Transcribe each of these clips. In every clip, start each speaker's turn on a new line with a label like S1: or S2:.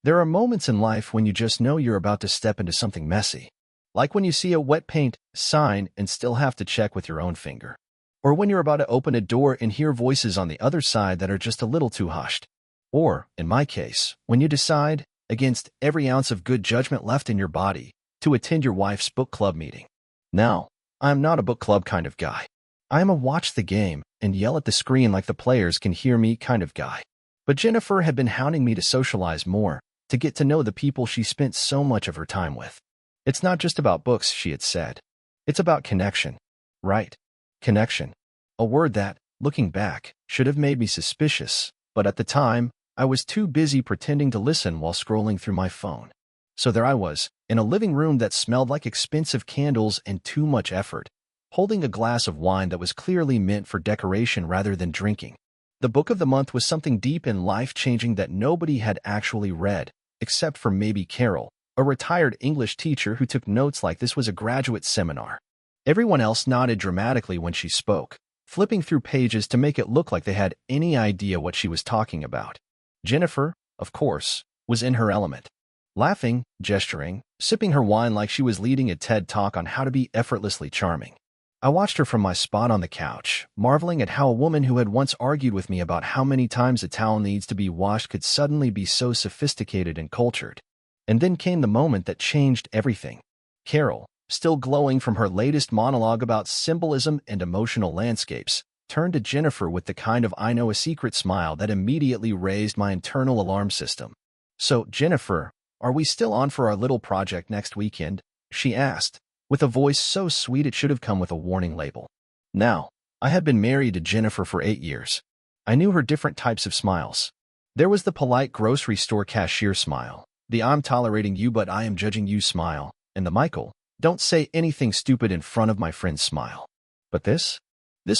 S1: There are moments in life when you just know you're about to step into something messy. Like when you see a wet paint sign and still have to check with your own finger. Or when you're about to open a door and hear voices on the other side that are just a little too hushed. Or, in my case, when you decide, against every ounce of good judgment left in your body, to attend your wife's book club meeting. Now, I am not a book club kind of guy. I am a watch the game and yell at the screen like the players can hear me kind of guy. But Jennifer had been hounding me to socialize more, to get to know the people she spent so much of her time with. It's not just about books, she had said. It's about connection. Right. Connection. A word that, looking back, should have made me suspicious, but at the time, I was too busy pretending to listen while scrolling through my phone. So there I was, in a living room that smelled like expensive candles and too much effort, holding a glass of wine that was clearly meant for decoration rather than drinking. The book of the month was something deep and life-changing that nobody had actually read, except for maybe Carol, a retired English teacher who took notes like this was a graduate seminar. Everyone else nodded dramatically when she spoke, flipping through pages to make it look like they had any idea what she was talking about. Jennifer, of course, was in her element. Laughing, gesturing, sipping her wine like she was leading a TED Talk on how to be effortlessly charming. I watched her from my spot on the couch, marveling at how a woman who had once argued with me about how many times a towel needs to be washed could suddenly be so sophisticated and cultured. And then came the moment that changed everything. Carol, still glowing from her latest monologue about symbolism and emotional landscapes, turned to Jennifer with the kind of I know a secret smile that immediately raised my internal alarm system. "So, Jennifer, are we still on for our little project next weekend?" she asked, with a voice so sweet it should have come with a warning label. Now, I had been married to Jennifer for 8 years. I knew her different types of smiles. There was the polite grocery store cashier smile, the I'm tolerating you but I am judging you smile, and the Michael, don't say anything stupid in front of my friends smile. But this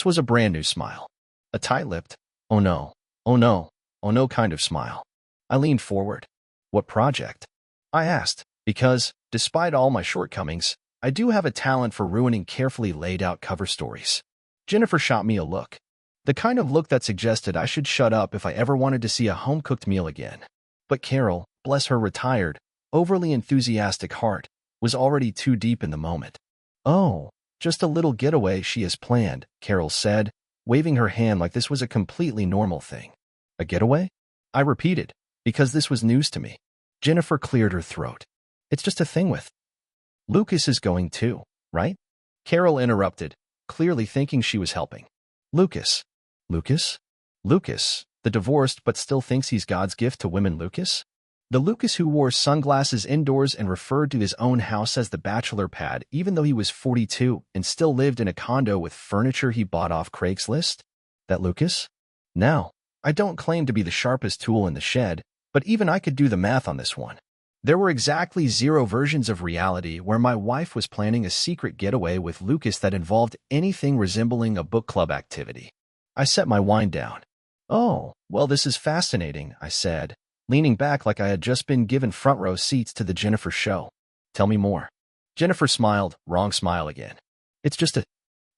S1: was a brand new smile. A tight-lipped, oh no, oh no, oh no kind of smile. I leaned forward. "What project?" I asked, because, despite all my shortcomings, I do have a talent for ruining carefully laid out cover stories. Jennifer shot me a look. The kind of look that suggested I should shut up if I ever wanted to see a home-cooked meal again. But Carol, bless her retired, overly enthusiastic heart, was already too deep in the moment. "Oh, just a little getaway she has planned," Carol said, waving her hand like this was a completely normal thing. "A getaway?" I repeated, because this was news to me. Jennifer cleared her throat. "It's just a thing with Lucas is going too, right?" Carol interrupted, clearly thinking she was helping. "Lucas? Lucas? Lucas, the divorced but still thinks he's God's gift to women Lucas? The Lucas who wore sunglasses indoors and referred to his own house as the bachelor pad even though he was 42 and still lived in a condo with furniture he bought off Craigslist? That Lucas? Now, I don't claim to be the sharpest tool in the shed, but even I could do the math on this one. There were exactly 0 versions of reality where my wife was planning a secret getaway with Lucas that involved anything resembling a book club activity. I set my wine down. "Oh, well, this is fascinating," I said, leaning back like I had just been given front row seats to the Jennifer show. "Tell me more." Jennifer smiled, wrong smile again. "It's just a—"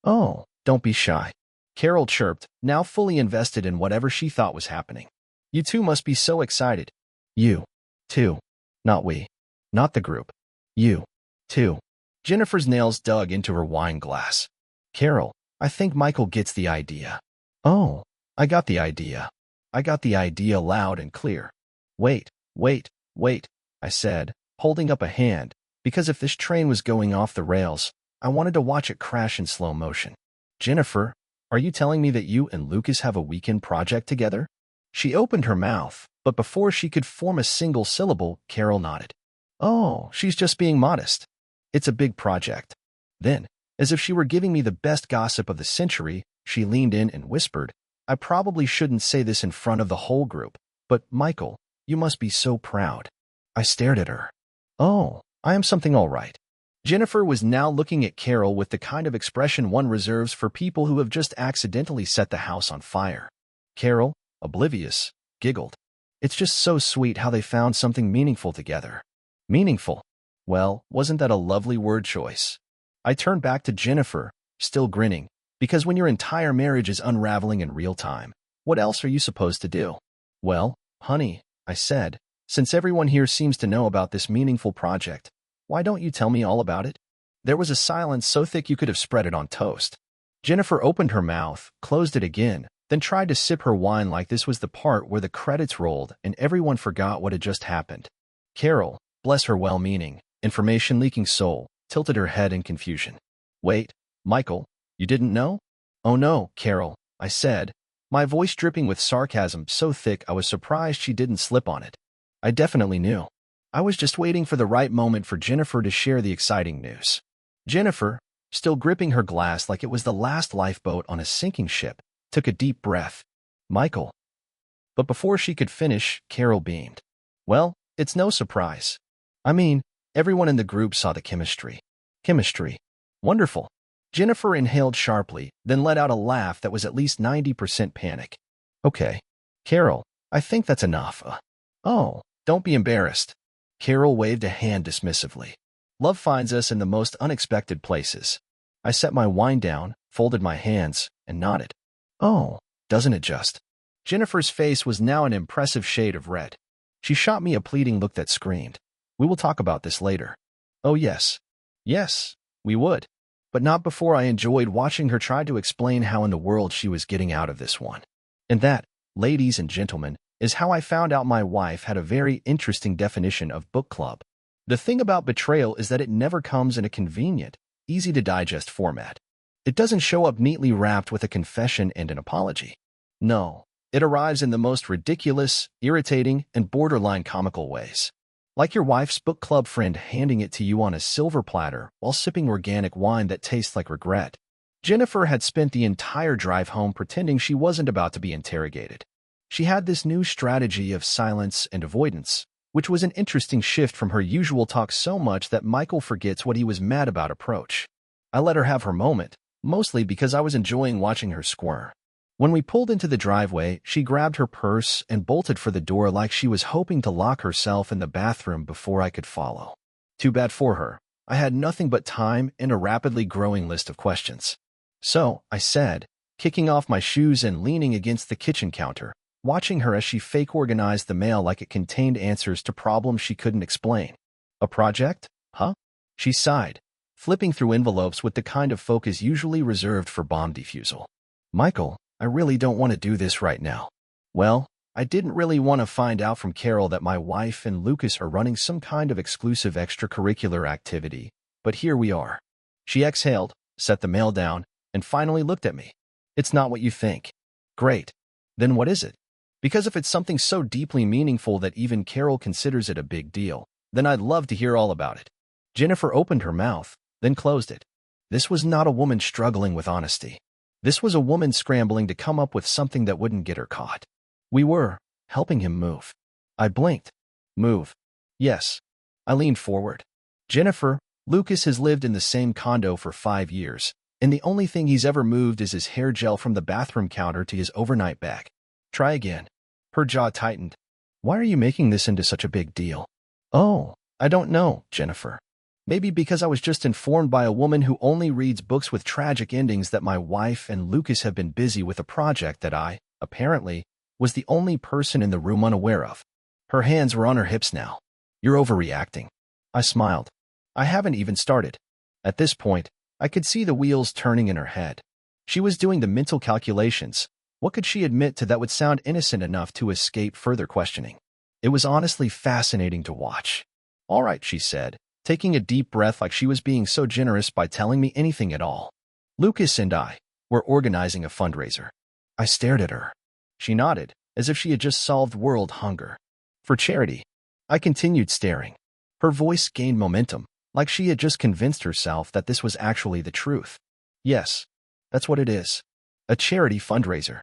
S1: "Oh, don't be shy," Carol chirped, now fully invested in whatever she thought was happening. "You two must be so excited." "You, too. Not we. Not the group. You, too." Jennifer's nails dug into her wine glass. "Carol, I think Michael gets the idea." "Oh, I got the idea. I got the idea loud and clear." Wait, I said, holding up a hand, because if this train was going off the rails, I wanted to watch it crash in slow motion. "Jennifer, are you telling me that you and Lucas have a weekend project together?" She opened her mouth, but before she could form a single syllable, Carol nodded. "Oh, she's just being modest. It's a big project." Then, as if she were giving me the best gossip of the century, she leaned in and whispered, "I probably shouldn't say this in front of the whole group, but Michael, you must be so proud." I stared at her. "Oh, I am something all right." Jennifer was now looking at Carol with the kind of expression one reserves for people who have just accidentally set the house on fire. Carol, oblivious, giggled. "It's just so sweet how they found something meaningful together." Meaningful? Well, wasn't that a lovely word choice? I turned back to Jennifer, still grinning, because when your entire marriage is unraveling in real time, what else are you supposed to do? "Well, honey," I said, Since everyone here seems to know about this meaningful project, why don't you tell me all about it? There was a silence so thick you could have spread it on toast. Jennifer opened her mouth, closed it again, then tried to sip her wine like this was the part where the credits rolled and everyone forgot what had just happened. Carol, bless her well-meaning, information-leaking soul, tilted her head in confusion. Wait, Michael, you didn't know? Oh no, Carol, I said, my voice dripping with sarcasm so thick I was surprised she didn't slip on it. I definitely knew. I was just waiting for the right moment for Jennifer to share the exciting news. Jennifer, still gripping her glass like it was the last lifeboat on a sinking ship, took a deep breath. Michael. But before she could finish, Carol beamed. Well, it's no surprise. I mean, everyone in the group saw the chemistry. Chemistry. Wonderful. Jennifer inhaled sharply, then let out a laugh that was at least 90% panic. Okay. Carol, I think that's enough. Oh, don't be embarrassed. Carol waved a hand dismissively. Love finds us in the most unexpected places. I set my wine down, folded my hands, and nodded. Oh, doesn't it just? Jennifer's face was now an impressive shade of red. She shot me a pleading look that screamed, we will talk about this later. Oh yes. Yes, we would. But not before I enjoyed watching her try to explain how in the world she was getting out of this one. And that, ladies and gentlemen, is how I found out my wife had a very interesting definition of book club. The thing about betrayal is that it never comes in a convenient, easy-to-digest format. It doesn't show up neatly wrapped with a confession and an apology. No, it arrives in the most ridiculous, irritating, and borderline comical ways. Like your wife's book club friend handing it to you on a silver platter while sipping organic wine that tastes like regret. Jennifer had spent the entire drive home pretending she wasn't about to be interrogated. She had this new strategy of silence and avoidance, which was an interesting shift from her usual talk so much that Michael forgets what he was mad about approach. I let her have her moment, mostly because I was enjoying watching her squirm. When we pulled into the driveway, she grabbed her purse and bolted for the door like she was hoping to lock herself in the bathroom before I could follow. Too bad for her. I had nothing but time and a rapidly growing list of questions. So, I said, kicking off my shoes and leaning against the kitchen counter, watching her as she fake-organized the mail like it contained answers to problems she couldn't explain. A project? Huh? She sighed, flipping through envelopes with the kind of focus usually reserved for bomb defusal. Michael, I really don't want to do this right now. Well, I didn't really want to find out from Carol that my wife and Lucas are running some kind of exclusive extracurricular activity, but here we are. She exhaled, set the mail down, and finally looked at me. It's not what you think. Great. Then what is it? Because if it's something so deeply meaningful that even Carol considers it a big deal, then I'd love to hear all about it. Jennifer opened her mouth, then closed it. This was not a woman struggling with honesty. This was a woman scrambling to come up with something that wouldn't get her caught. We were helping him move. I blinked. Move. Yes. I leaned forward. Jennifer, Lucas has lived in the same condo for 5 years, and the only thing he's ever moved is his hair gel from the bathroom counter to his overnight bag. Try again. Her jaw tightened. Why are you making this into such a big deal? Oh, I don't know, Jennifer. Maybe because I was just informed by a woman who only reads books with tragic endings that my wife and Lucas have been busy with a project that I, apparently, was the only person in the room unaware of. Her hands were on her hips now. You're overreacting. I smiled. I haven't even started. At this point, I could see the wheels turning in her head. She was doing the mental calculations. What could she admit to that would sound innocent enough to escape further questioning? It was honestly fascinating to watch. All right, she said, taking a deep breath like she was being so generous by telling me anything at all. Lucas and I were organizing a fundraiser. I stared at her. She nodded, as if she had just solved world hunger. For charity. I continued staring. Her voice gained momentum, like she had just convinced herself that this was actually the truth. Yes, that's what it is. A charity fundraiser.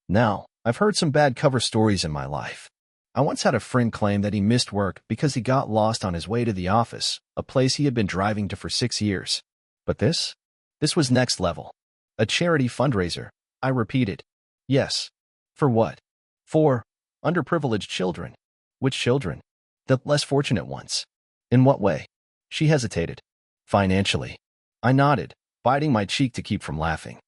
S1: Now, I've heard some bad cover stories in my life. I once had a friend claim that he missed work because he got lost on his way to the office, a place he had been driving to for 6 years. But this? This was next level. A charity fundraiser, I repeated. Yes. For what? For underprivileged children. Which children? The less fortunate ones. In what way? She hesitated. Financially. I nodded, biting my cheek to keep from laughing.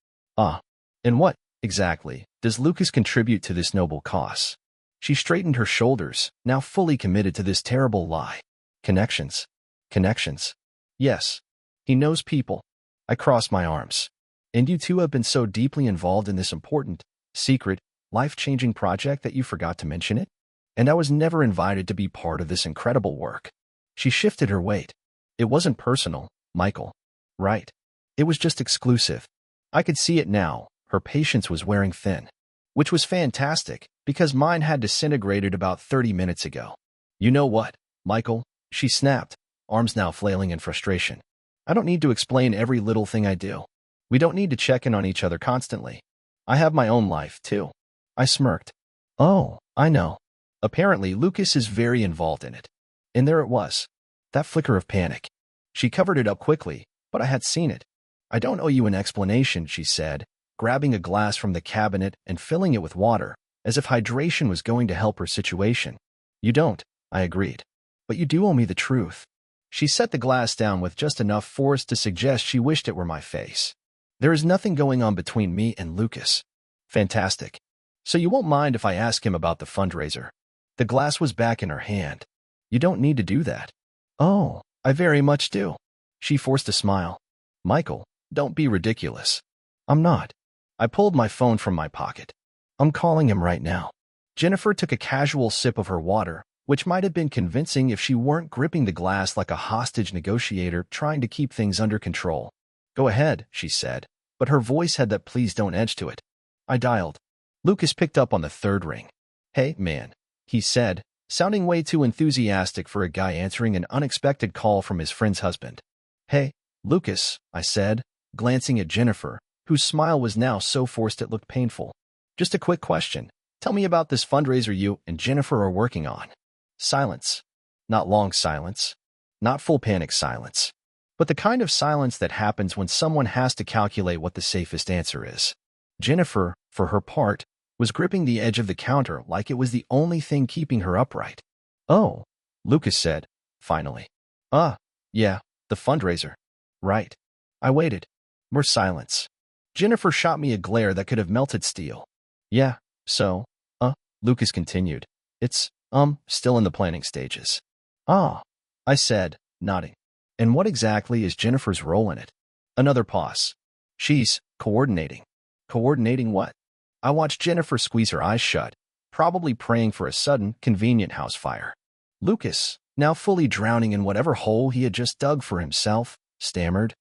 S1: In what, exactly, does Lucas contribute to this noble cause? She straightened her shoulders, now fully committed to this terrible lie. Connections. Connections. Yes. He knows people. I crossed my arms. And you two have been so deeply involved in this important, secret, life-changing project that you forgot to mention it? And I was never invited to be part of this incredible work. She shifted her weight. It wasn't personal, Michael. Right. It was just exclusive. I could see it now. Her patience was wearing thin. Which was fantastic, because mine had disintegrated about 30 minutes ago. You know what, Michael? She snapped, arms now flailing in frustration. I don't need to explain every little thing I do. We don't need to check in on each other constantly. I have my own life, too. I smirked. Oh, I know. Apparently, Lucas is very involved in it. And there it was. That flicker of panic. She covered it up quickly, but I had seen it. I don't owe you an explanation, she said, grabbing a glass from the cabinet and filling it with water, as if hydration was going to help her situation. You don't, I agreed. But you do owe me the truth. She set the glass down with just enough force to suggest she wished it were my face. There is nothing going on between me and Lucas. Fantastic. So you won't mind if I ask him about the fundraiser? The glass was back in her hand. You don't need to do that. Oh, I very much do. She forced a smile. Michael, don't be ridiculous. I'm not. I pulled my phone from my pocket. I'm calling him right now. Jennifer took a casual sip of her water, which might have been convincing if she weren't gripping the glass like a hostage negotiator trying to keep things under control. Go ahead, she said, but her voice had that please don't edge to it. I dialed. Lucas picked up on the third ring. Hey, man, he said, sounding way too enthusiastic for a guy answering an unexpected call from his friend's husband. Hey, Lucas, I said, glancing at Jennifer, whose smile was now so forced it looked painful. Just a quick question. Tell me about this fundraiser you and Jennifer are working on. Silence. Not long silence. Not full panic silence. But the kind of silence that happens when someone has to calculate what the safest answer is. Jennifer, for her part, was gripping the edge of the counter like it was the only thing keeping her upright. Oh, Lucas said, finally. Yeah, the fundraiser. Right. I waited. More silence. Jennifer shot me a glare that could have melted steel. Yeah, so, Lucas continued. It's, still in the planning stages. Ah, I said, nodding. And what exactly is Jennifer's role in it? Another pause. She's coordinating. Coordinating what? I watched Jennifer squeeze her eyes shut, probably praying for a sudden, convenient house fire. Lucas, now fully drowning in whatever hole he had just dug for himself, stammered,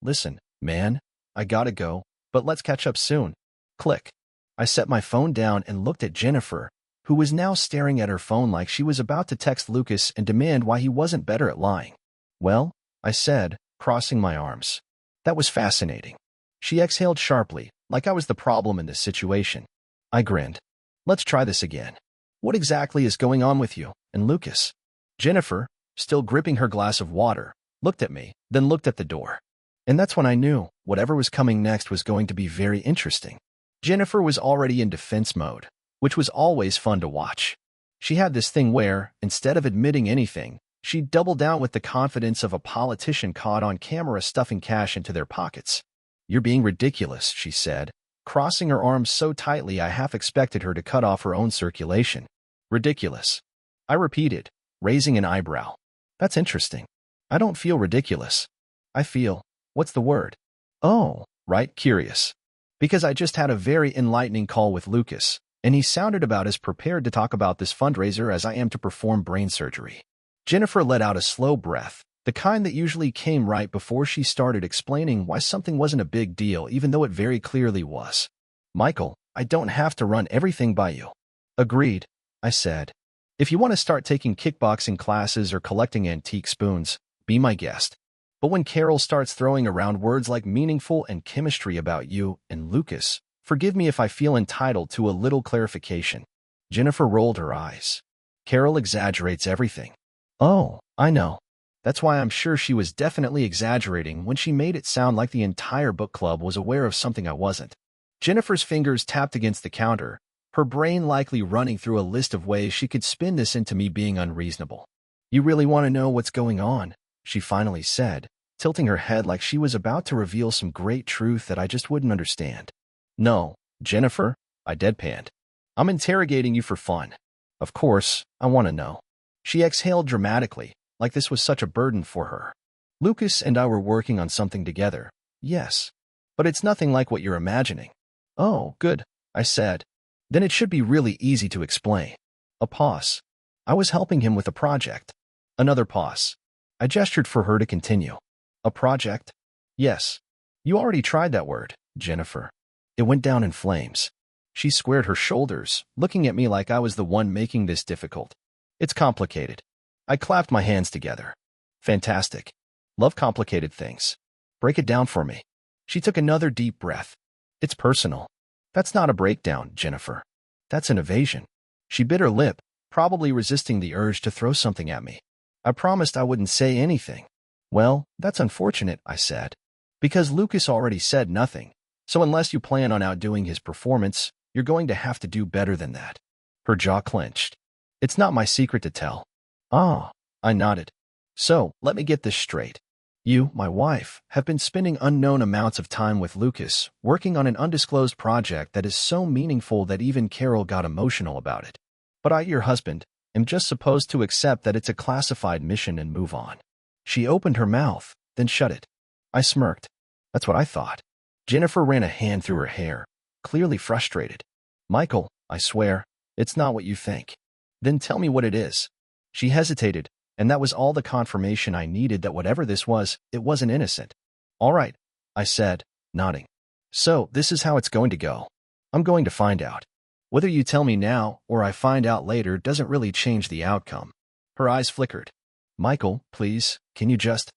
S1: listen, man, I gotta go, but let's catch up soon. Click. I set my phone down and looked at Jennifer, who was now staring at her phone like she was about to text Lucas and demand why he wasn't better at lying. Well, I said, crossing my arms. That was fascinating. She exhaled sharply, like I was the problem in this situation. I grinned. Let's try this again. What exactly is going on with you and Lucas? Jennifer, still gripping her glass of water, looked at me, then looked at the door. And that's when I knew whatever was coming next was going to be very interesting. Jennifer was already in defense mode, which was always fun to watch. She had this thing where, instead of admitting anything, she'd double down with the confidence of a politician caught on camera stuffing cash into their pockets. You're being ridiculous, she said, crossing her arms so tightly I half expected her to cut off her own circulation. Ridiculous. I repeated, raising an eyebrow. That's interesting. I don't feel ridiculous. I feel, what's the word? Oh, right, curious. Because I just had a very enlightening call with Lucas, and he sounded about as prepared to talk about this fundraiser as I am to perform brain surgery. Jennifer let out a slow breath, the kind that usually came right before she started explaining why something wasn't a big deal even though it very clearly was. Michael, I don't have to run everything by you. Agreed, I said. If you want to start taking kickboxing classes or collecting antique spoons, be my guest. But when Carol starts throwing around words like meaningful and chemistry about you and Lucas, forgive me if I feel entitled to a little clarification. Jennifer rolled her eyes. Carol exaggerates everything. Oh, I know. That's why I'm sure she was definitely exaggerating when she made it sound like the entire book club was aware of something I wasn't. Jennifer's fingers tapped against the counter, her brain likely running through a list of ways she could spin this into me being unreasonable. You really want to know what's going on? She finally said, tilting her head like she was about to reveal some great truth that I just wouldn't understand. No, Jennifer, I deadpanned. I'm interrogating you for fun. Of course, I want to know. She exhaled dramatically, like this was such a burden for her. Lucas and I were working on something together. Yes. But it's nothing like what you're imagining. Oh, good, I said. Then it should be really easy to explain. A pause. I was helping him with a project. Another pause. I gestured for her to continue. A project? Yes. You already tried that word, Jennifer. It went down in flames. She squared her shoulders, looking at me like I was the one making this difficult. It's complicated. I clapped my hands together. Fantastic. Love complicated things. Break it down for me. She took another deep breath. It's personal. That's not a breakdown, Jennifer. That's an evasion. She bit her lip, probably resisting the urge to throw something at me. I promised I wouldn't say anything. Well, that's unfortunate, I said. Because Lucas already said nothing. So unless you plan on outdoing his performance, you're going to have to do better than that. Her jaw clenched. It's not my secret to tell. Ah, I nodded. So, let me get this straight. You, my wife, have been spending unknown amounts of time with Lucas, working on an undisclosed project that is so meaningful that even Carol got emotional about it. But I, your husband, am just supposed to accept that it's a classified mission and move on. She opened her mouth, then shut it. I smirked. That's what I thought. Jennifer ran a hand through her hair, clearly frustrated. Michael, I swear, it's not what you think. Then tell me what it is. She hesitated, and that was all the confirmation I needed that whatever this was, it wasn't innocent. All right, I said, nodding. So, this is how it's going to go. I'm going to find out. Whether you tell me now or I find out later doesn't really change the outcome. Her eyes flickered. Michael, please, can you just...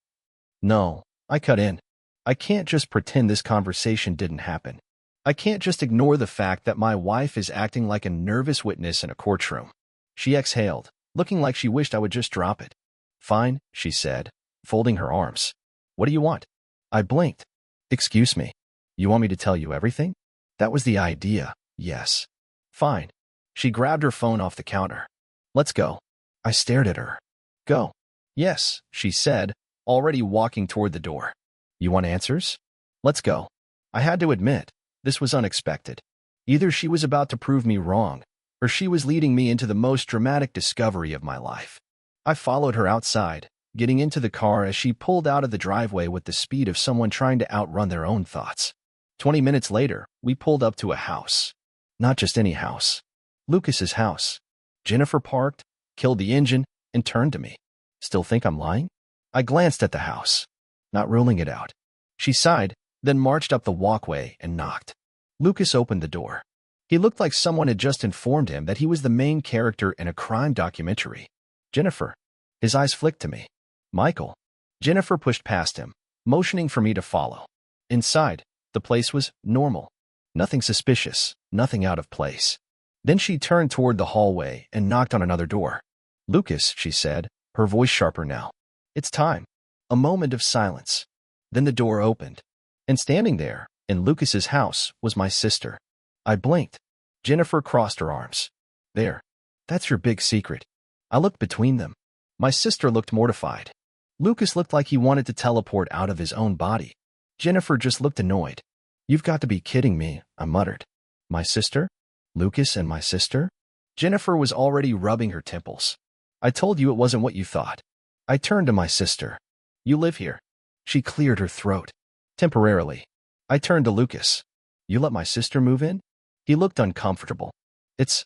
S1: No, I cut in. I can't just pretend this conversation didn't happen. I can't just ignore the fact that my wife is acting like a nervous witness in a courtroom. She exhaled, looking like she wished I would just drop it. Fine, she said, folding her arms. What do you want? I blinked. Excuse me. You want me to tell you everything? That was the idea, yes. Fine. She grabbed her phone off the counter. Let's go. I stared at her. Go. Yes, she said, already walking toward the door. You want answers? Let's go. I had to admit, this was unexpected. Either she was about to prove me wrong, or she was leading me into the most dramatic discovery of my life. I followed her outside, getting into the car as she pulled out of the driveway with the speed of someone trying to outrun their own thoughts. 20 minutes later, we pulled up to a house. Not just any house. Lucas's house. Jennifer parked, killed the engine, and turned to me. Still think I'm lying? I glanced at the house, not ruling it out. She sighed, then marched up the walkway and knocked. Lucas opened the door. He looked like someone had just informed him that he was the main character in a crime documentary. Jennifer. His eyes flicked to me. Michael. Jennifer pushed past him, motioning for me to follow. Inside, the place was normal. Nothing suspicious, nothing out of place. Then she turned toward the hallway and knocked on another door. Lucas, she said, her voice sharper now. It's time. A moment of silence. Then the door opened. And standing there, in Lucas's house, was my sister. I blinked. Jennifer crossed her arms. There. That's your big secret. I looked between them. My sister looked mortified. Lucas looked like he wanted to teleport out of his own body. Jennifer just looked annoyed. You've got to be kidding me, I muttered. My sister? Lucas and my sister? Jennifer was already rubbing her temples. I told you it wasn't what you thought. I turned to my sister. You live here. She cleared her throat. Temporarily. I turned to Lucas. You let my sister move in? He looked uncomfortable. It's,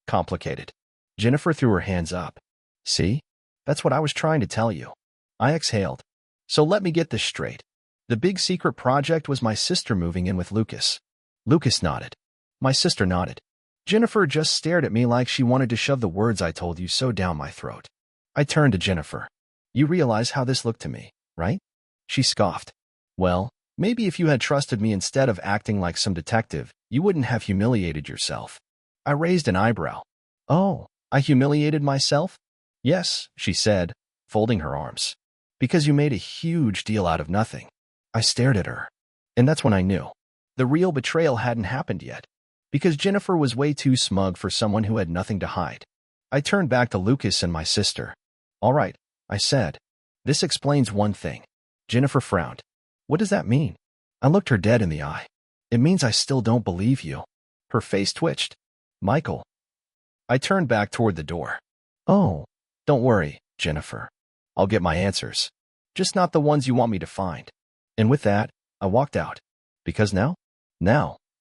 S1: complicated. Jennifer threw her hands up. See? That's what I was trying to tell you. I exhaled. So let me get this straight. The big secret project was my sister moving in with Lucas. Lucas nodded. My sister nodded. Jennifer just stared at me like she wanted to shove the words I told you so down my throat. I turned to Jennifer. You realize how this looked to me, right? She scoffed. Well, maybe if you had trusted me instead of acting like some detective, you wouldn't have humiliated yourself. I raised an eyebrow. Oh, I humiliated myself? Yes, she said, folding her arms. Because you made a huge deal out of nothing. I stared at her. And that's when I knew. The real betrayal hadn't happened yet. Because Jennifer was way too smug for someone who had nothing to hide. I turned back to Lucas and my sister. All right, I said. This explains one thing. Jennifer frowned. What does that mean? I looked her dead in the eye. It means I still don't believe you. Her face twitched. Michael. I turned back toward the door. Oh, don't worry, Jennifer. I'll get my answers. Just not the ones you want me to find. And with that, I walked out. Because now,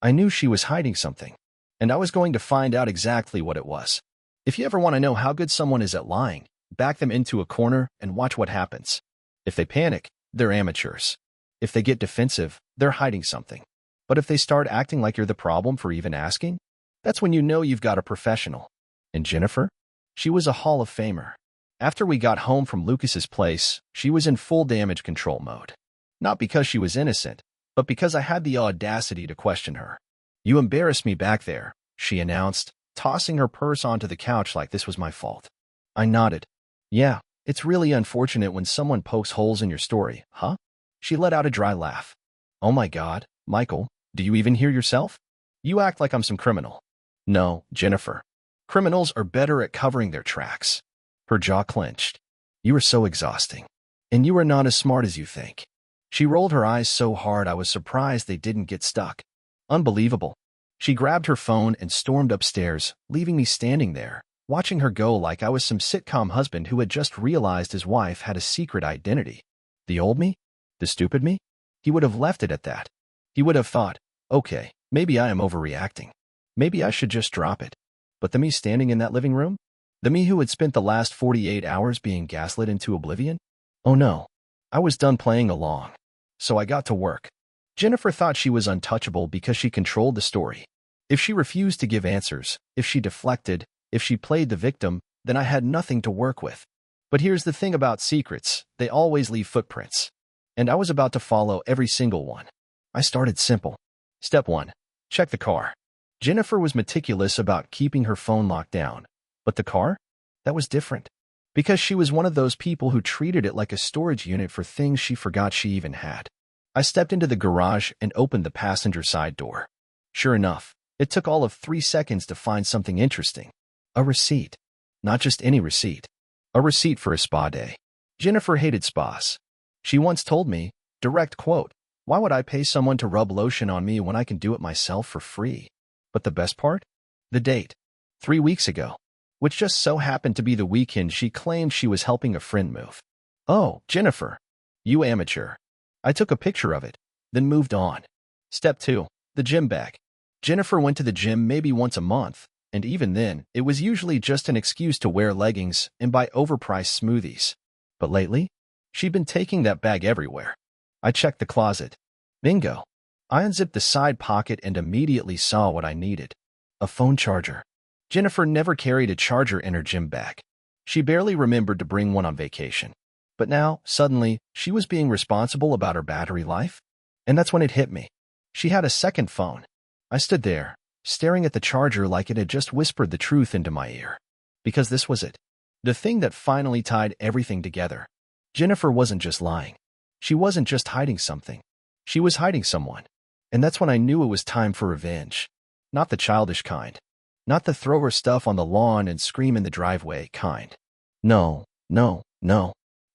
S1: I knew she was hiding something. And I was going to find out exactly what it was. If you ever want to know how good someone is at lying, back them into a corner and watch what happens. If they panic, they're amateurs. If they get defensive, they're hiding something. But if they start acting like you're the problem for even asking, that's when you know you've got a professional. And Jennifer? She was a Hall of Famer. After we got home from Lucas's place, she was in full damage control mode. Not because she was innocent, but because I had the audacity to question her. You embarrassed me back there, she announced, tossing her purse onto the couch like this was my fault. I nodded. Yeah, it's really unfortunate when someone pokes holes in your story, huh? She let out a dry laugh. Oh my God, Michael, do you even hear yourself? You act like I'm some criminal. No, Jennifer. Criminals are better at covering their tracks. Her jaw clenched. You are so exhausting. And you are not as smart as you think. She rolled her eyes so hard I was surprised they didn't get stuck. Unbelievable. She grabbed her phone and stormed upstairs, leaving me standing there, watching her go like I was some sitcom husband who had just realized his wife had a secret identity. The old me? The stupid me? He would have left it at that. He would have thought, okay, maybe I am overreacting. Maybe I should just drop it. But the me standing in that living room? The me who had spent the last 48 hours being gaslit into oblivion? Oh no. I was done playing along. So I got to work. Jennifer thought she was untouchable because she controlled the story. If she refused to give answers, if she deflected, if she played the victim, then I had nothing to work with. But here's the thing about secrets, they always leave footprints. And I was about to follow every single one. I started simple. Step 1. Check the car. Jennifer was meticulous about keeping her phone locked down. But the car? That was different. Because she was one of those people who treated it like a storage unit for things she forgot she even had. I stepped into the garage and opened the passenger side door. Sure enough, it took all of 3 seconds to find something interesting. A receipt. Not just any receipt. A receipt for a spa day. Jennifer hated spas. She once told me, direct quote, "Why would I pay someone to rub lotion on me when I can do it myself for free?" But the best part? The date. 3 weeks ago. Which just so happened to be the weekend she claimed she was helping a friend move. Oh, Jennifer. You amateur. I took a picture of it, then moved on. Step 2. The gym bag. Jennifer went to the gym maybe once a month, and even then, it was usually just an excuse to wear leggings and buy overpriced smoothies. But lately, she'd been taking that bag everywhere. I checked the closet. Bingo. I unzipped the side pocket and immediately saw what I needed. A phone charger. Jennifer never carried a charger in her gym bag. She barely remembered to bring one on vacation. But now, suddenly, she was being responsible about her battery life? And that's when it hit me. She had a second phone. I stood there, staring at the charger like it had just whispered the truth into my ear. Because this was it. The thing that finally tied everything together. Jennifer wasn't just lying. She wasn't just hiding something. She was hiding someone. And that's when I knew it was time for revenge. Not the childish kind. Not the throw her stuff on the lawn and scream in the driveway kind. No.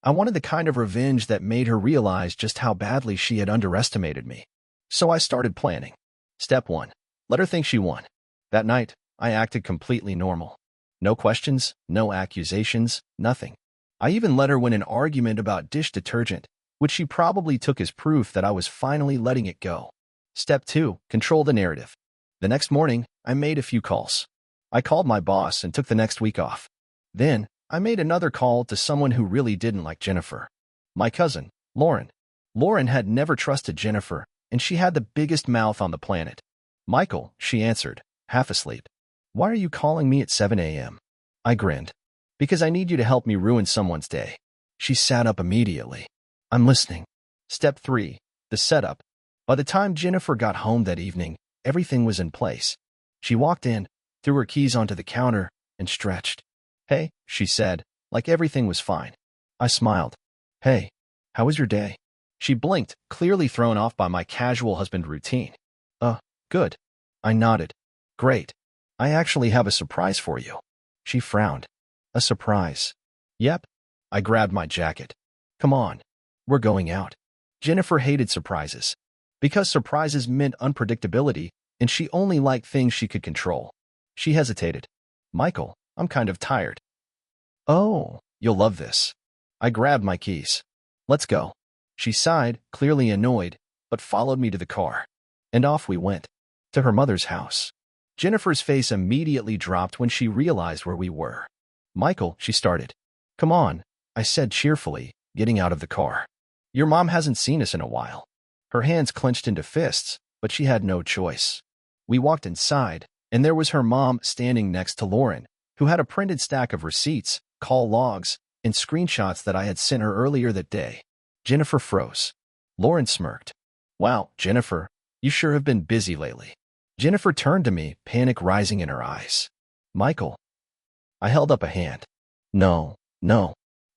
S1: I wanted the kind of revenge that made her realize just how badly she had underestimated me. So I started planning. Step 1. Let her think she won. That night, I acted completely normal. No questions, no accusations, nothing. I even let her win an argument about dish detergent, which she probably took as proof that I was finally letting it go. Step 2. Control the narrative. The next morning, I made a few calls. I called my boss and took the next week off. Then, I made another call to someone who really didn't like Jennifer. My cousin, Lauren. Lauren had never trusted Jennifer, and she had the biggest mouth on the planet. Michael, she answered, half asleep. Why are you calling me at 7 a.m.? I grinned. Because I need you to help me ruin someone's day. She sat up immediately. I'm listening. Step 3. The setup. By the time Jennifer got home that evening, everything was in place. She walked in, threw her keys onto the counter, and stretched. Hey, she said, like everything was fine. I smiled. Hey, how was your day? She blinked, clearly thrown off by my casual husband routine. Good. I nodded. Great. I actually have a surprise for you. She frowned. A surprise. Yep. I grabbed my jacket. Come on. We're going out. Jennifer hated surprises. Because surprises meant unpredictability, and she only liked things she could control. She hesitated. Michael, I'm kind of tired. Oh, you'll love this. I grabbed my keys. Let's go. She sighed, clearly annoyed, but followed me to the car. And off we went. To her mother's house. Jennifer's face immediately dropped when she realized where we were. Michael, she started. Come on, I said cheerfully, getting out of the car. Your mom hasn't seen us in a while. Her hands clenched into fists, but she had no choice. We walked inside, and there was her mom standing next to Lauren, who had a printed stack of receipts, call logs, and screenshots that I had sent her earlier that day. Jennifer froze. Lauren smirked. Wow, Jennifer, you sure have been busy lately. Jennifer turned to me, panic rising in her eyes. Michael. I held up a hand. No,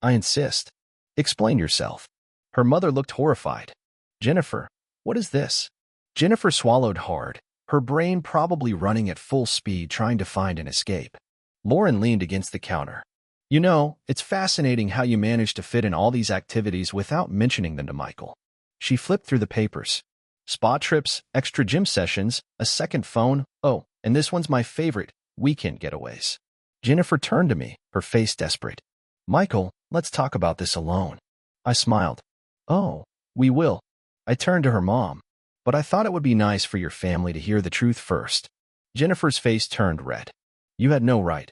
S1: I insist. Explain yourself. Her mother looked horrified. Jennifer, what is this? Jennifer swallowed hard, her brain probably running at full speed trying to find an escape. Lauren leaned against the counter. You know, it's fascinating how you managed to fit in all these activities without mentioning them to Michael. She flipped through the papers. Spa trips, extra gym sessions, a second phone, oh, and this one's my favorite, weekend getaways. Jennifer turned to me, her face desperate. Michael, let's talk about this alone. I smiled. Oh, we will. I turned to her mom. But I thought it would be nice for your family to hear the truth first. Jennifer's face turned red. You had no right.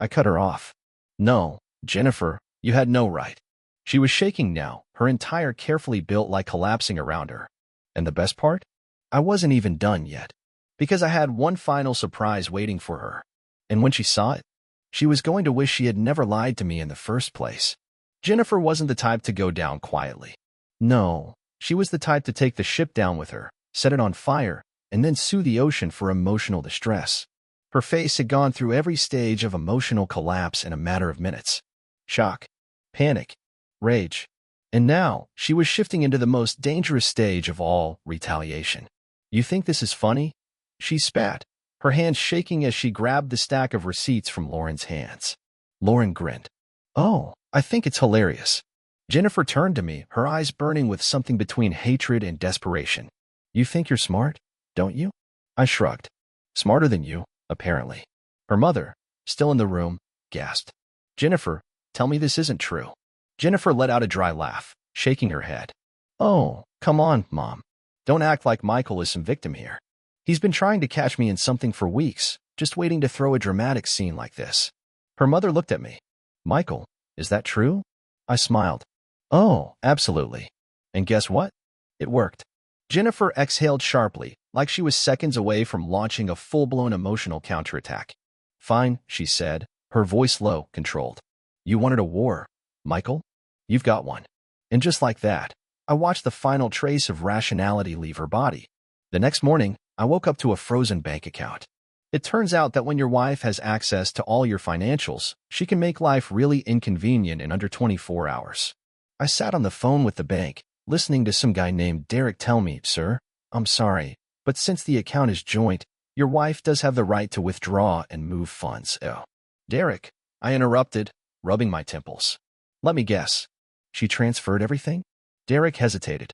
S1: I cut her off. No, Jennifer, you had no right. She was shaking now, her entire carefully built life collapsing around her. And the best part? I wasn't even done yet. Because I had one final surprise waiting for her. And when she saw it, she was going to wish she had never lied to me in the first place. Jennifer wasn't the type to go down quietly. No, she was the type to take the ship down with her, set it on fire, and then sue the ocean for emotional distress. Her face had gone through every stage of emotional collapse in a matter of minutes. Shock, panic, rage. And now, she was shifting into the most dangerous stage of all, retaliation. You think this is funny? She spat, her hands shaking as she grabbed the stack of receipts from Lauren's hands. Lauren grinned. Oh, I think it's hilarious. Jennifer turned to me, her eyes burning with something between hatred and desperation. You think you're smart, don't you? I shrugged. Smarter than you, apparently. Her mother, still in the room, gasped. Jennifer, tell me this isn't true. Jennifer let out a dry laugh, shaking her head. Oh, come on, Mom. Don't act like Michael is some victim here. He's been trying to catch me in something for weeks, just waiting to throw a dramatic scene like this. Her mother looked at me. Michael, is that true? I smiled. Oh, absolutely. And guess what? It worked. Jennifer exhaled sharply, like she was seconds away from launching a full-blown emotional counterattack. Fine, she said, her voice low, controlled. You wanted a war, Michael? You've got one. And just like that, I watched the final trace of rationality leave her body. The next morning, I woke up to a frozen bank account. It turns out that when your wife has access to all your financials, she can make life really inconvenient in under 24 hours. I sat on the phone with the bank, listening to some guy named Derek tell me, Sir, I'm sorry, but since the account is joint, your wife does have the right to withdraw and move funds. Oh. Derek, I interrupted, rubbing my temples. Let me guess. She transferred everything? Derek hesitated.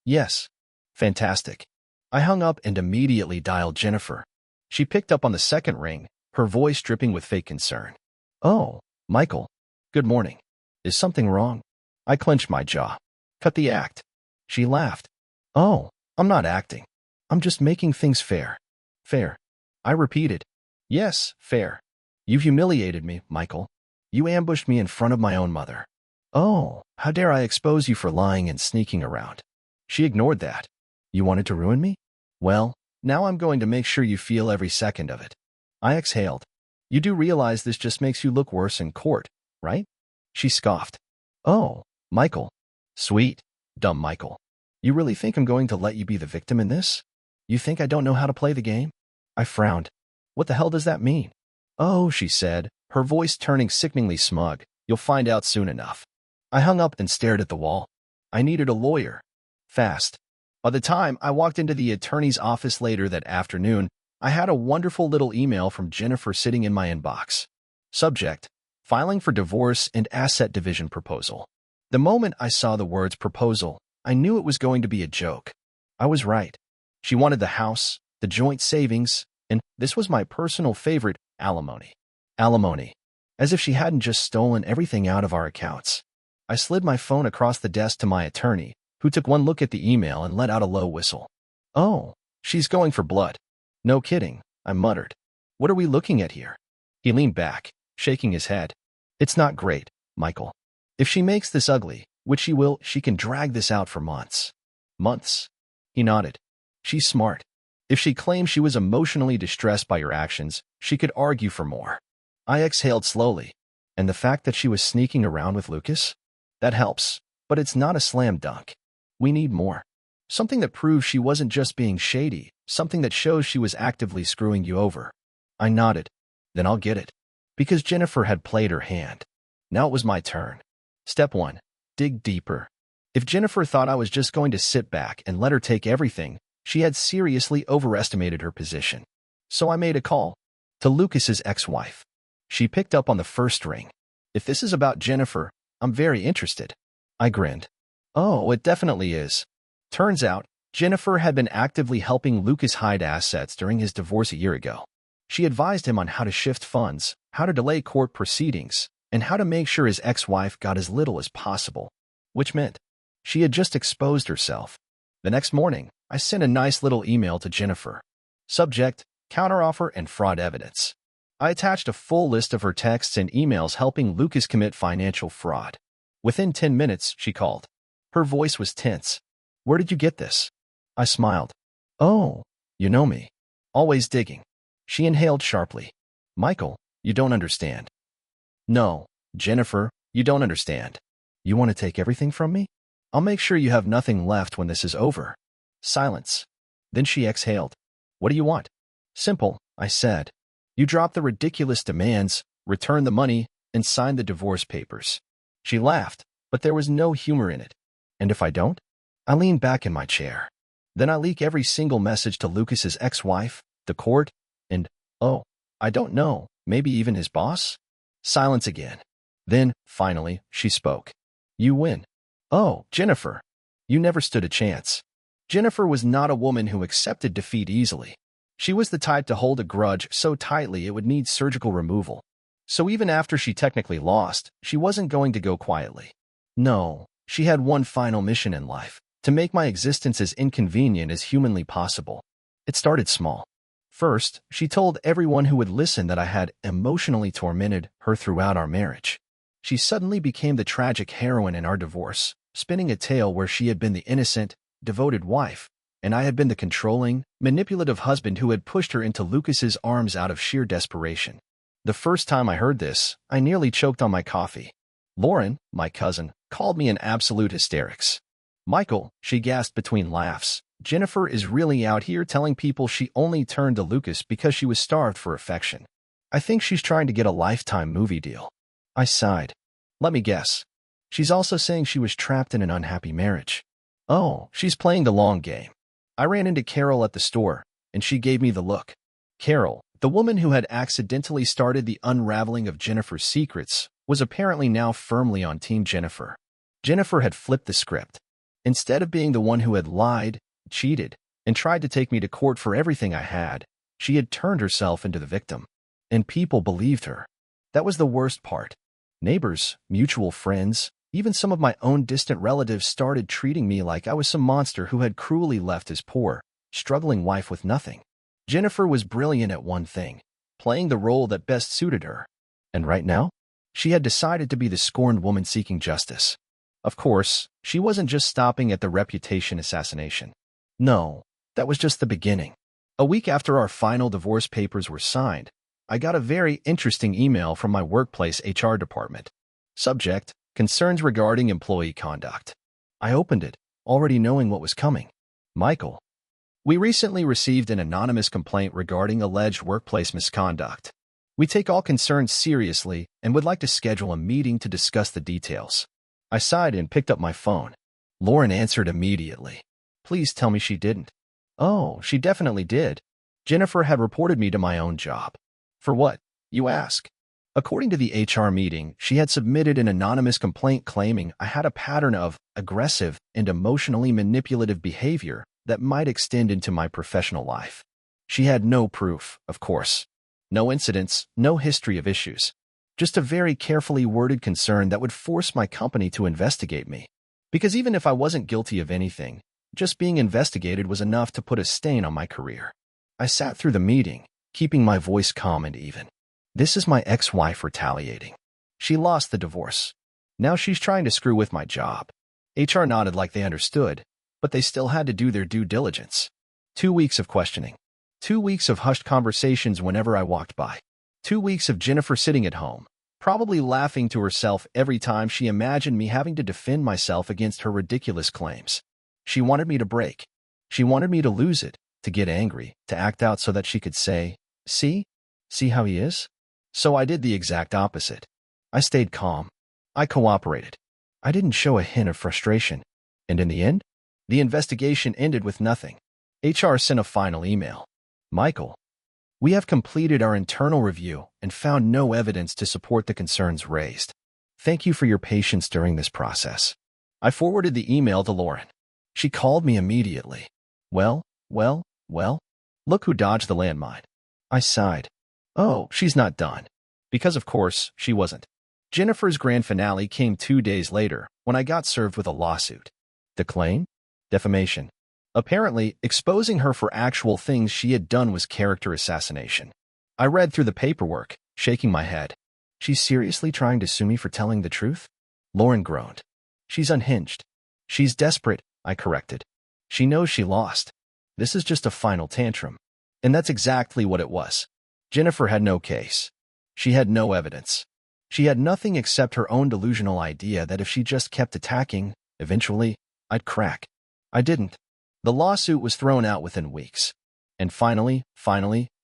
S1: Yes. Fantastic. I hung up and immediately dialed Jennifer. She picked up on the second ring, her voice dripping with fake concern. Oh, Michael. Good morning. Is something wrong? I clenched my jaw. Cut the act. She laughed. Oh, I'm not acting. I'm just making things fair. Fair. I repeated. Yes, fair. You humiliated me, Michael. You ambushed me in front of my own mother. Oh, how dare I expose you for lying and sneaking around? She ignored that. You wanted to ruin me? Well, now I'm going to make sure you feel every second of it. I exhaled. You do realize this just makes you look worse in court, right? She scoffed. Oh, Michael. Sweet, dumb Michael. You really think I'm going to let you be the victim in this? You think I don't know how to play the game? I frowned. What the hell does that mean? Oh, she said, her voice turning sickeningly smug. You'll find out soon enough. I hung up and stared at the wall. I needed a lawyer. Fast. By the time I walked into the attorney's office later that afternoon, I had a wonderful little email from Jennifer sitting in my inbox. Subject: Filing for divorce and asset division proposal. The moment I saw the words proposal, I knew it was going to be a joke. I was right. She wanted the house, the joint savings, and this was my personal favorite, Alimony. Alimony. As if she hadn't just stolen everything out of our accounts. I slid my phone across the desk to my attorney, who took one look at the email and let out a low whistle. Oh, she's going for blood. No kidding, I muttered. What are we looking at here? He leaned back, shaking his head. It's not great, Michael. If she makes this ugly, which she will, she can drag this out for months. Months? He nodded. She's smart. If she claimed she was emotionally distressed by your actions, she could argue for more. I exhaled slowly. And the fact that she was sneaking around with Lucas? That helps, but it's not a slam dunk. We need more. Something that proves she wasn't just being shady, something that shows she was actively screwing you over. I nodded. Then I'll get it. Because Jennifer had played her hand. Now it was my turn. Step 1. Dig deeper. If Jennifer thought I was just going to sit back and let her take everything, she had seriously overestimated her position. So I made a call. To Lucas's ex-wife. She picked up on the first ring. If this is about Jennifer, I'm very interested. I grinned. Oh, it definitely is. Turns out, Jennifer had been actively helping Lucas hide assets during his divorce a year ago. She advised him on how to shift funds, how to delay court proceedings, and how to make sure his ex-wife got as little as possible, which meant she had just exposed herself. The next morning, I sent a nice little email to Jennifer. Subject, counteroffer and fraud evidence. I attached a full list of her texts and emails helping Lucas commit financial fraud. Within 10 minutes, she called. Her voice was tense. Where did you get this? I smiled. Oh, you know me. Always digging. She inhaled sharply. Michael, you don't understand. No, Jennifer, you don't understand. You want to take everything from me? I'll make sure you have nothing left when this is over. Silence. Then she exhaled. What do you want? Simple, I said. You drop the ridiculous demands, return the money, and sign the divorce papers. She laughed, but there was no humor in it. And if I don't? I leaned back in my chair. Then I leak every single message to Lucas's ex-wife, the court, and, oh, I don't know, maybe even his boss? Silence again. Then, finally, she spoke. You win. Oh, Jennifer. You never stood a chance. Jennifer was not a woman who accepted defeat easily. She was the type to hold a grudge so tightly it would need surgical removal. So even after she technically lost, she wasn't going to go quietly. No, she had one final mission in life, to make my existence as inconvenient as humanly possible. It started small. First, she told everyone who would listen that I had emotionally tormented her throughout our marriage. She suddenly became the tragic heroine in our divorce, spinning a tale where she had been the innocent, devoted wife, and I had been the controlling, manipulative husband who had pushed her into Lucas's arms out of sheer desperation. The first time I heard this, I nearly choked on my coffee. Lauren, my cousin, called me in absolute hysterics. Michael, she gasped between laughs, Jennifer is really out here telling people she only turned to Lucas because she was starved for affection. I think she's trying to get a Lifetime movie deal. I sighed. Let me guess. She's also saying she was trapped in an unhappy marriage. Oh, she's playing the long game. I ran into Carol at the store, and she gave me the look. Carol, the woman who had accidentally started the unraveling of Jennifer's secrets, was apparently now firmly on Team Jennifer. Jennifer had flipped the script. Instead of being the one who had lied, cheated, and tried to take me to court for everything I had, she had turned herself into the victim. And people believed her. That was the worst part. Neighbors, mutual friends, even some of my own distant relatives started treating me like I was some monster who had cruelly left his poor, struggling wife with nothing. Jennifer was brilliant at one thing, playing the role that best suited her. And right now, she had decided to be the scorned woman seeking justice. Of course, she wasn't just stopping at the reputation assassination. No, that was just the beginning. A week after our final divorce papers were signed, I got a very interesting email from my workplace HR department. Subject, concerns regarding employee conduct. I opened it, already knowing what was coming. Michael. We recently received an anonymous complaint regarding alleged workplace misconduct. We take all concerns seriously and would like to schedule a meeting to discuss the details. I sighed and picked up my phone. Lauren answered immediately. Please tell me she didn't. Oh, she definitely did. Jennifer had reported me to my own job. For what, you ask? According to the HR meeting, she had submitted an anonymous complaint claiming I had a pattern of aggressive and emotionally manipulative behavior that might extend into my professional life. She had no proof, of course. No incidents, no history of issues. Just a very carefully worded concern that would force my company to investigate me. Because even if I wasn't guilty of anything, just being investigated was enough to put a stain on my career. I sat through the meeting, keeping my voice calm and even. This is my ex-wife retaliating. She lost the divorce. Now she's trying to screw with my job. HR nodded like they understood, but they still had to do their due diligence. 2 weeks of questioning. 2 weeks of hushed conversations whenever I walked by. 2 weeks of Jennifer sitting at home, probably laughing to herself every time she imagined me having to defend myself against her ridiculous claims. She wanted me to break. She wanted me to lose it, to get angry, to act out so that she could say, "See? See how he is?" So I did the exact opposite. I stayed calm. I cooperated. I didn't show a hint of frustration. And in the end, the investigation ended with nothing. HR sent a final email. "Michael, we have completed our internal review and found no evidence to support the concerns raised. Thank you for your patience during this process." I forwarded the email to Lauren. She called me immediately. Well, look who dodged the landmine. I sighed. Oh, she's not done. Because of course, she wasn't. Jennifer's grand finale came 2 days later when I got served with a lawsuit. The claim? Defamation. Apparently, exposing her for actual things she had done was character assassination. I read through the paperwork, shaking my head. She's seriously trying to sue me for telling the truth? Lauren groaned. She's unhinged. She's desperate, I corrected. She knows she lost. This is just a final tantrum. And that's exactly what it was. Jennifer had no case. She had no evidence. She had nothing except her own delusional idea that if she just kept attacking, eventually, I'd crack. I didn't. The lawsuit was thrown out within weeks. And finally,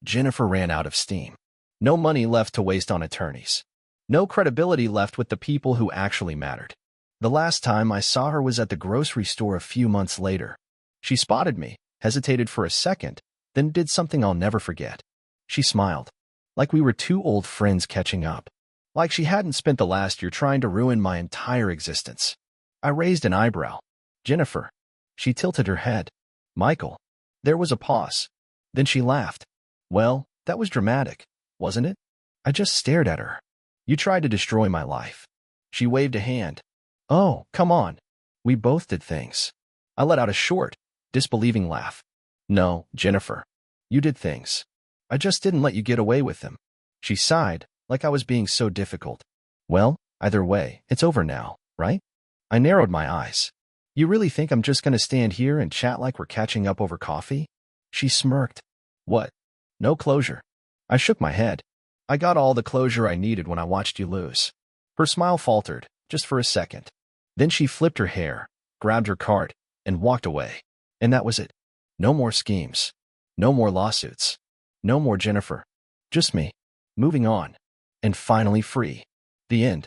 S1: Jennifer ran out of steam. No money left to waste on attorneys. No credibility left with the people who actually mattered. The last time I saw her was at the grocery store a few months later. She spotted me, hesitated for a second, then did something I'll never forget. She smiled, like we were two old friends catching up, like she hadn't spent the last year trying to ruin my entire existence. I raised an eyebrow. Jennifer. She tilted her head. Michael. There was a pause. Then she laughed. Well, that was dramatic, wasn't it? I just stared at her. You tried to destroy my life. She waved a hand. Oh, come on. We both did things. I let out a short, disbelieving laugh. No, Jennifer. You did things. I just didn't let you get away with them. She sighed, like I was being so difficult. Well, either way, it's over now, right? I narrowed my eyes. You really think I'm just going to stand here and chat like we're catching up over coffee? She smirked. What? No closure. I shook my head. I got all the closure I needed when I watched you lose. Her smile faltered, just for a second. Then she flipped her hair, grabbed her cart, and walked away. And that was it. No more schemes. No more lawsuits. No more Jennifer. Just me. Moving on. And finally free. The end.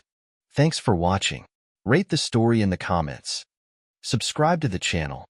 S1: Thanks for watching. Rate the story in the comments. Subscribe to the channel